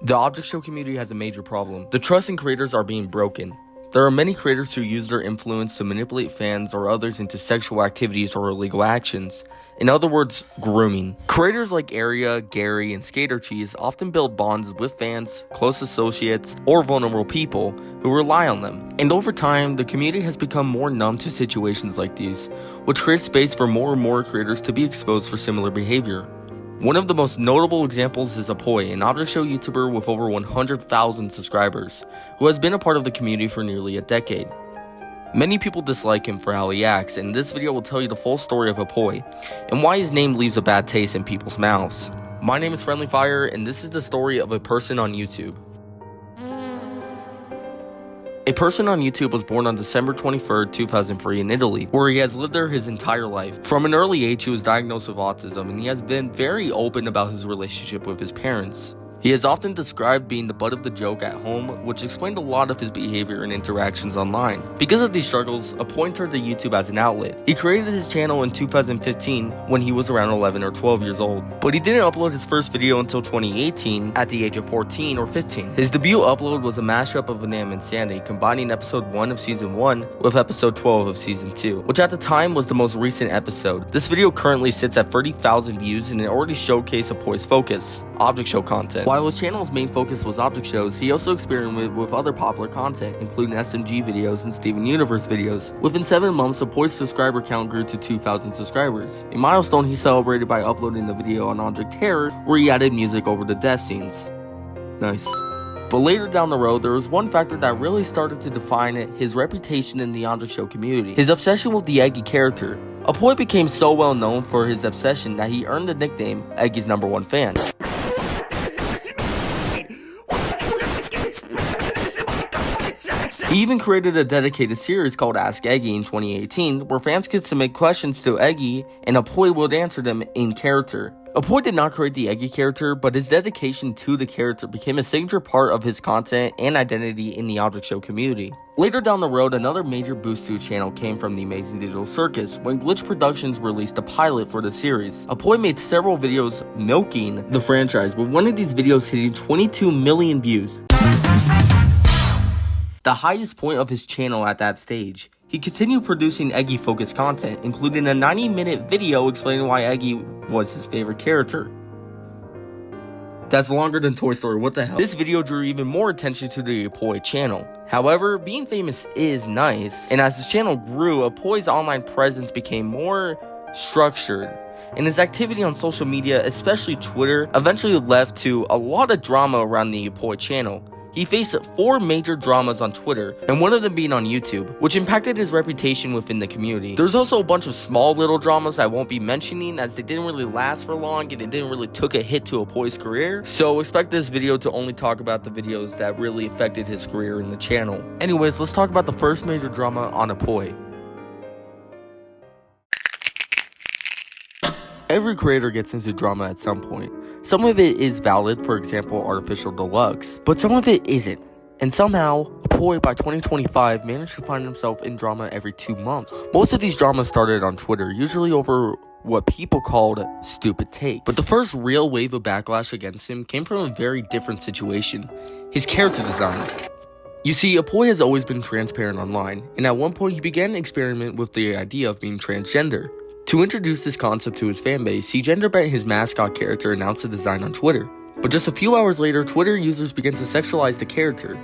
The object show community has a major problem. The trust in creators are being broken. There are many creators who use their influence to manipulate fans or others into sexual activities or illegal actions. In other words, grooming. Creators like Aria, Gary, and Skater Cheese often build bonds with fans, close associates, or vulnerable people who rely on them. And over time, the community has become more numb to situations like these, which creates space for more and more creators to be exposed for similar behavior. One of the most notable examples is Apoy, an object show YouTuber with over 100,000 subscribers, who has been a part of the community for nearly a decade. Many people dislike him for how he acts, and this video will tell you the full story of Apoy, and why his name leaves a bad taste in people's mouths. My name is Friendly Fire, and this is the story of a person on YouTube. A person on YouTube was born on December 23rd, 2003 in Italy, where he has lived there his entire life. From an early age, he was diagnosed with autism, and he has been very open about his relationship with his parents. He has often described being the butt of the joke at home, which explained a lot of his behavior and interactions online. Because of these struggles, Apoy turned to YouTube as an outlet. He created his channel in 2015 when he was around 11 or 12 years old, but he didn't upload his first video until 2018 at the age of 14 or 15. His debut upload was a mashup of Vanam and Sandy, combining episode 1 of season 1 with episode 12 of season 2, which at the time was the most recent episode. This video currently sits at 30,000 views and it already showcased Apoy's focus, object show content. While his channel's main focus was object shows, he also experimented with other popular content, including SMG videos and Steven Universe videos. Within 7 months, Apoy's subscriber count grew to 2,000 subscribers, a milestone he celebrated by uploading a video on Object Terror where he added music over the death scenes. Nice. But later down the road, there was one factor that really started to define his reputation in the object show community: his obsession with the Eggy character. Apoy became so well known for his obsession that he earned the nickname Eggy's #1 fan. He even created a dedicated series called Ask Eggy in 2018, where fans could submit questions to Eggy and Apoy would answer them in character. Apoy did not create the Eggy character, but his dedication to the character became a signature part of his content and identity in the object show community. Later down the road, another major boost to his channel came from the Amazing Digital Circus, when Glitch Productions released a pilot for the series. Apoy made several videos milking the franchise, with one of these videos hitting 22 million views, the highest point of his channel at that stage. He continued producing Eggy-focused content, including a 90-minute video explaining why Eggy was his favorite character. That's longer than Toy Story, what the hell? This video drew even more attention to the Apoy channel. However, being famous is nice, and as his channel grew, Apoy's online presence became more structured, and his activity on social media, especially Twitter, eventually led to a lot of drama around the Apoy channel. He faced 4 major dramas on Twitter, and one of them being on YouTube, which impacted his reputation within the community. There's also a bunch of small little dramas I won't be mentioning, as they didn't really last for long and it didn't really took a hit to Apoy's career, so expect this video to only talk about the videos that really affected his career in the channel. Anyways, let's talk about the first major drama on Apoy. Every creator gets into drama at some point. Some of it is valid, for example, Artificial Deluxe, but some of it isn't. And somehow, Apoy by 2025 managed to find himself in drama every 2 months. Most of these dramas started on Twitter, usually over what people called stupid takes. But the first real wave of backlash against him came from a very different situation: his character design. You see, Apoy has always been transparent online, and at one point he began to experiment with the idea of being transgender. To introduce this concept to his fanbase, he gender-bent his mascot character and announced the design on Twitter. But just a few hours later, Twitter users began to sexualize the character.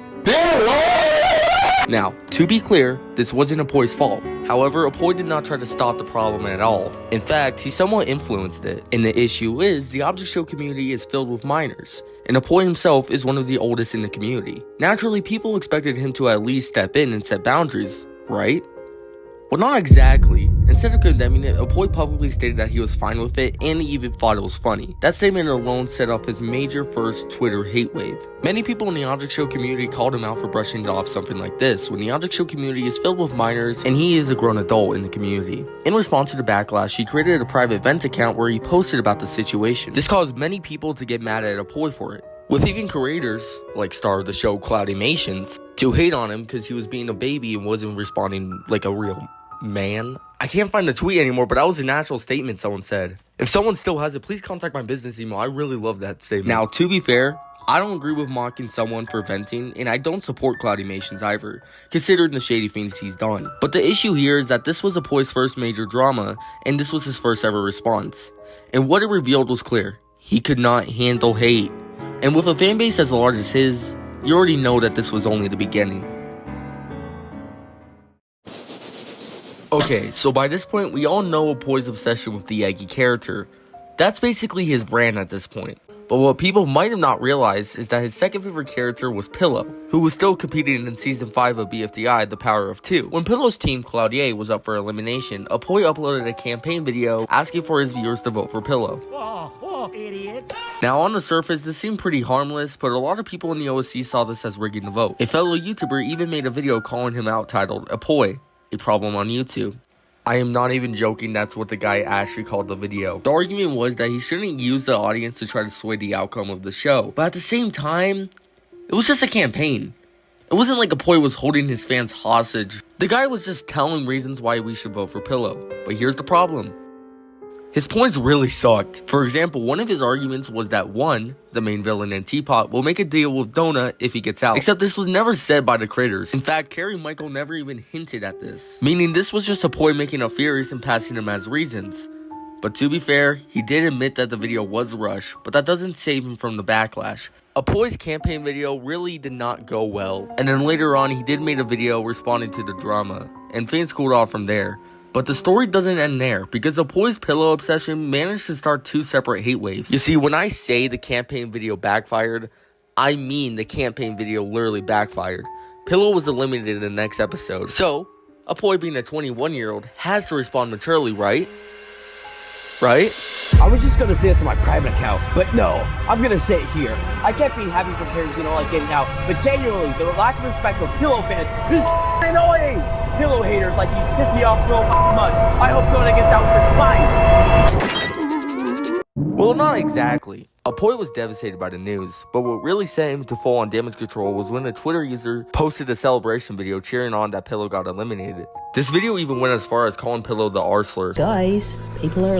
Now, to be clear, this wasn't Apoy's fault. However, Apoy did not try to stop the problem at all. In fact, he somewhat influenced it. And the issue is, the object show community is filled with minors, and Apoy himself is one of the oldest in the community. Naturally, people expected him to at least step in and set boundaries, right? Well, not exactly. Instead of condemning it, Apoy publicly stated that he was fine with it and even thought it was funny. That statement alone set off his major first Twitter hate wave. Many people in the object show community called him out for brushing off something like this, when the object show community is filled with minors and he is a grown adult in the community. In response to the backlash, he created a private vent account where he posted about the situation. This caused many people to get mad at Apoy for it, with even creators, like star of the show Cloudimations, to hate on him because he was being a baby and wasn't responding like a real man. I can't find the tweet anymore, but that was a natural statement someone said. If someone still has it, please contact my business email. I really love that statement. Now, to be fair, I don't agree with mocking someone for venting, and I don't support Cloudymations either, considering the shady things he's done. But the issue here is that this was Apoy's first major drama, and this was his first ever response. And what it revealed was clear. He could not handle hate. And with a fanbase as large as his, you already know that this was only the beginning. Okay, so by this point, we all know Apoy's obsession with the Yagi character. That's basically his brand at this point. But what people might have not realized is that his second favorite character was Pillow, who was still competing in Season 5 of BFDI, The Power of Two. When Pillow's team, Cloudier, was up for elimination, Apoy uploaded a campaign video asking for his viewers to vote for Pillow. Idiot. Now on the surface, this seemed pretty harmless, but a lot of people in the OSC saw this as rigging the vote. A fellow YouTuber even made a video calling him out titled, Apoy, a problem on YouTube. I am not even joking, that's what the guy actually called the video. The argument was that he shouldn't use the audience to try to sway the outcome of the show. But at the same time, it was just a campaign. It wasn't like Apoy was holding his fans hostage. The guy was just telling reasons why we should vote for Pillow. But here's the problem. His points really sucked. For example, one of his arguments was that 1, the main villain in Teapot, will make a deal with Donut if he gets out. Except this was never said by the creators. In fact, Carrie Michael never even hinted at this. Meaning this was just Apoy making up theories and passing them as reasons. But to be fair, he did admit that the video was rushed, but that doesn't save him from the backlash. Apoy's campaign video really did not go well. And then later on, he did make a video responding to the drama. And fans cooled off from there. But the story doesn't end there, because Apoy's Pillow obsession managed to start 2 separate hate waves. You see, when I say the campaign video backfired, I mean the campaign video literally backfired. Pillow was eliminated in the next episode. So, Apoy being a 21-year-old has to respond maturely, right? Right? I was just gonna say this on my private account, but no, I'm gonna say it here. I can't be happy for parents, like getting out, but genuinely, the lack of respect for Pillow fans is annoying! Pillow haters like these piss me off so much. I hope Donut gets out for spine. Well, not exactly. Apoy was devastated by the news, but what really sent him to full on damage control was when a Twitter user posted a celebration video cheering on that Pillow got eliminated. This video even went as far as calling Pillow the R-slur. Guys, people are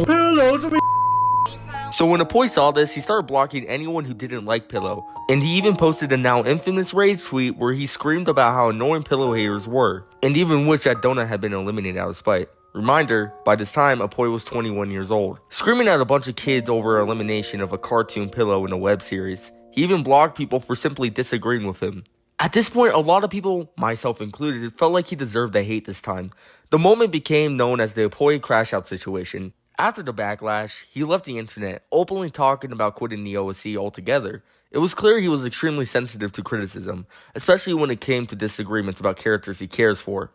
So when Apoy saw this, he started blocking anyone who didn't like Pillow. And he even posted a now infamous rage tweet where he screamed about how annoying Pillow haters were, and even wished that Donut had been eliminated out of spite. Reminder, by this time, Apoy was 21 years old, screaming at a bunch of kids over elimination of a cartoon Pillow in a web series. He even blocked people for simply disagreeing with him. At this point, a lot of people, myself included, felt like he deserved the hate this time. The moment became known as the Apoy crash out situation. After the backlash, he left the internet, openly talking about quitting the OSC altogether. It was clear he was extremely sensitive to criticism, especially when it came to disagreements about characters he cares for.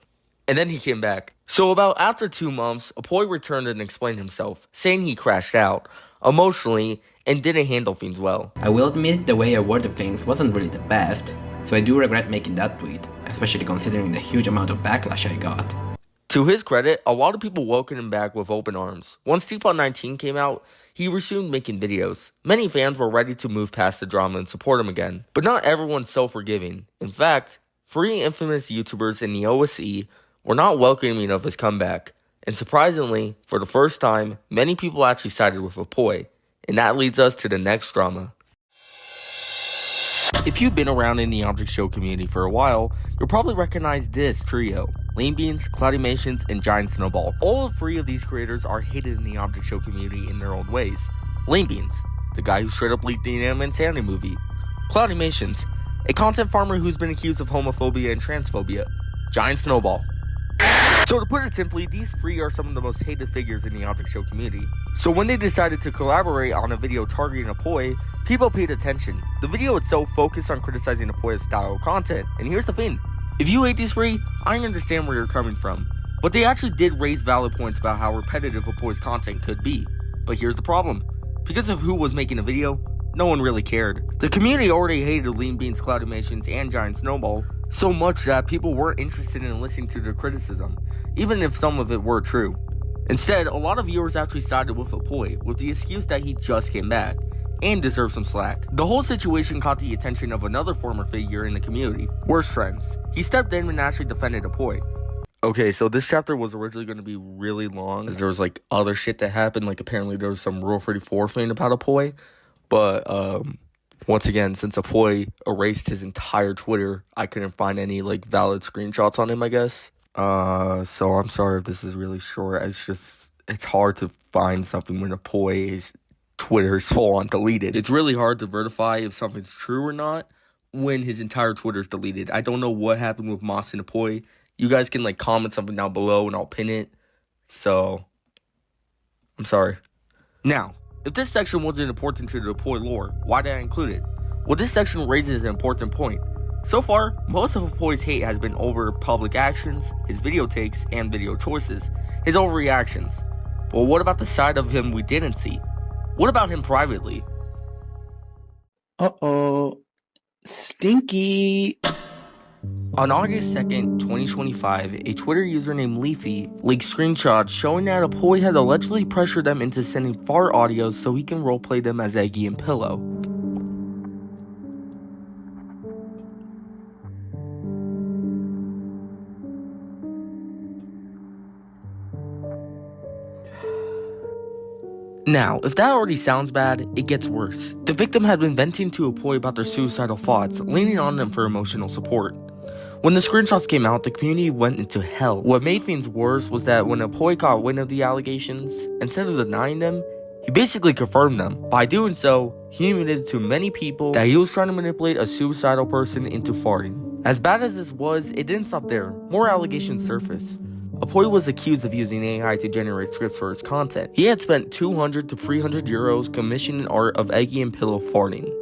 And then he came back. So about after 2 months, Apoy returned and explained himself, saying he crashed out, emotionally, and didn't handle things well. I will admit the way I worded things wasn't really the best, so I do regret making that tweet, especially considering the huge amount of backlash I got. To his credit, a lot of people welcomed him back with open arms. Once Teapot 19 came out, he resumed making videos. Many fans were ready to move past the drama and support him again. But not everyone's so forgiving. In fact, 3 infamous YouTubers in the OSE were not welcoming of his comeback. And surprisingly, for the first time, many people actually sided with Apoy. And that leads us to the next drama. If you've been around in the Object Show community for a while, you'll probably recognize this trio. Lanebeans, Cloudymations, and Giant Snowball. All 3 of these creators are hated in the Object Show community in their own ways. Lanebeans, the guy who straight up leaked the Anime Insanity movie. Cloudymations, a content farmer who's been accused of homophobia and transphobia. Giant Snowball. So to put it simply, these 3 are some of the most hated figures in the Object Show community. So when they decided to collaborate on a video targeting Apoy, people paid attention. The video itself focused on criticizing Apoy's style of content, and here's the thing. If you hate these 3, I understand where you're coming from, but they actually did raise valid points about how repetitive Apoy's content could be. But here's the problem. Because of who was making the video, no one really cared. The community already hated Lanebeans, Cloudymations, and Giant Snowball so much that people weren't interested in listening to their criticism, even if some of it were true. Instead, a lot of viewers actually sided with Apoy with the excuse that he just came back and deserved some slack. The whole situation caught the attention of another former figure in the community, Worst Trends. He stepped in and actually defended Apoy. Okay, so this chapter was originally going to be really long, as there was other shit that happened, apparently there was some Rule 34 thing about Apoy, but Once again, since Apoy erased his entire Twitter, I couldn't find any valid screenshots on him, I guess. So I'm sorry if this is really short. It's hard to find something when Apoy's Twitter is full on deleted. It's really hard to verify if something's true or not when his entire Twitter is deleted. I don't know what happened with Moss and Apoy. You guys can comment something down below and I'll pin it. So, I'm sorry. Now, if this section wasn't important to the Apoy lore, why did I include it? Well, this section raises an important point. So far, most of Apoy's hate has been over public actions, his video takes, and video choices, his overreactions. But what about the side of him we didn't see? What about him privately? Uh-oh. Stinky. On August 2nd, 2025, a Twitter user named Leafy leaked screenshots showing that Apoy had allegedly pressured them into sending fart audios so he can roleplay them as Eggy and Pillow. Now, if that already sounds bad, it gets worse. The victim had been venting to Apoy about their suicidal thoughts, leaning on them for emotional support. When the screenshots came out, the community went into hell. What made things worse was that when Apoy caught wind of the allegations, instead of denying them, he basically confirmed them. By doing so, he admitted to many people that he was trying to manipulate a suicidal person into farting. As bad as this was, it didn't stop there. More allegations surfaced. Apoy was accused of using AI to generate scripts for his content. He had spent 200 to 300 euros commissioning art of Eggy and Pillow farting.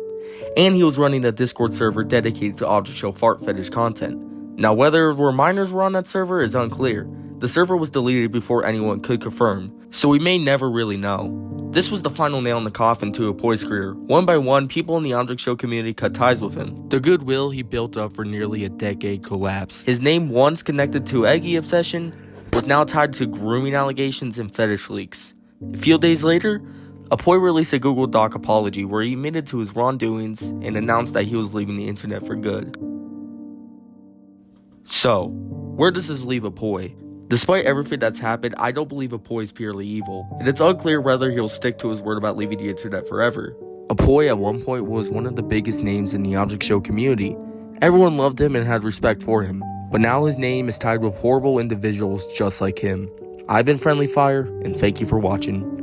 And he was running a Discord server dedicated to object show fart fetish content. Now, whether minors were on that server is unclear. The server was deleted before anyone could confirm, so we may never really know. This was the final nail in the coffin to Apoy's career. One by one, people in the object show community cut ties with him. The goodwill he built up for nearly a decade collapsed. His name, once connected to Eggy obsession, was now tied to grooming allegations and fetish leaks. A few days later, Apoy released a Google Doc apology where he admitted to his wrongdoings and announced that he was leaving the internet for good. So, where does this leave Apoy? Despite everything that's happened, I don't believe Apoy is purely evil, and it's unclear whether he'll stick to his word about leaving the internet forever. Apoy at one point was one of the biggest names in the object show community. Everyone loved him and had respect for him, but now his name is tied with horrible individuals just like him. I've been Friendly Fire, and thank you for watching.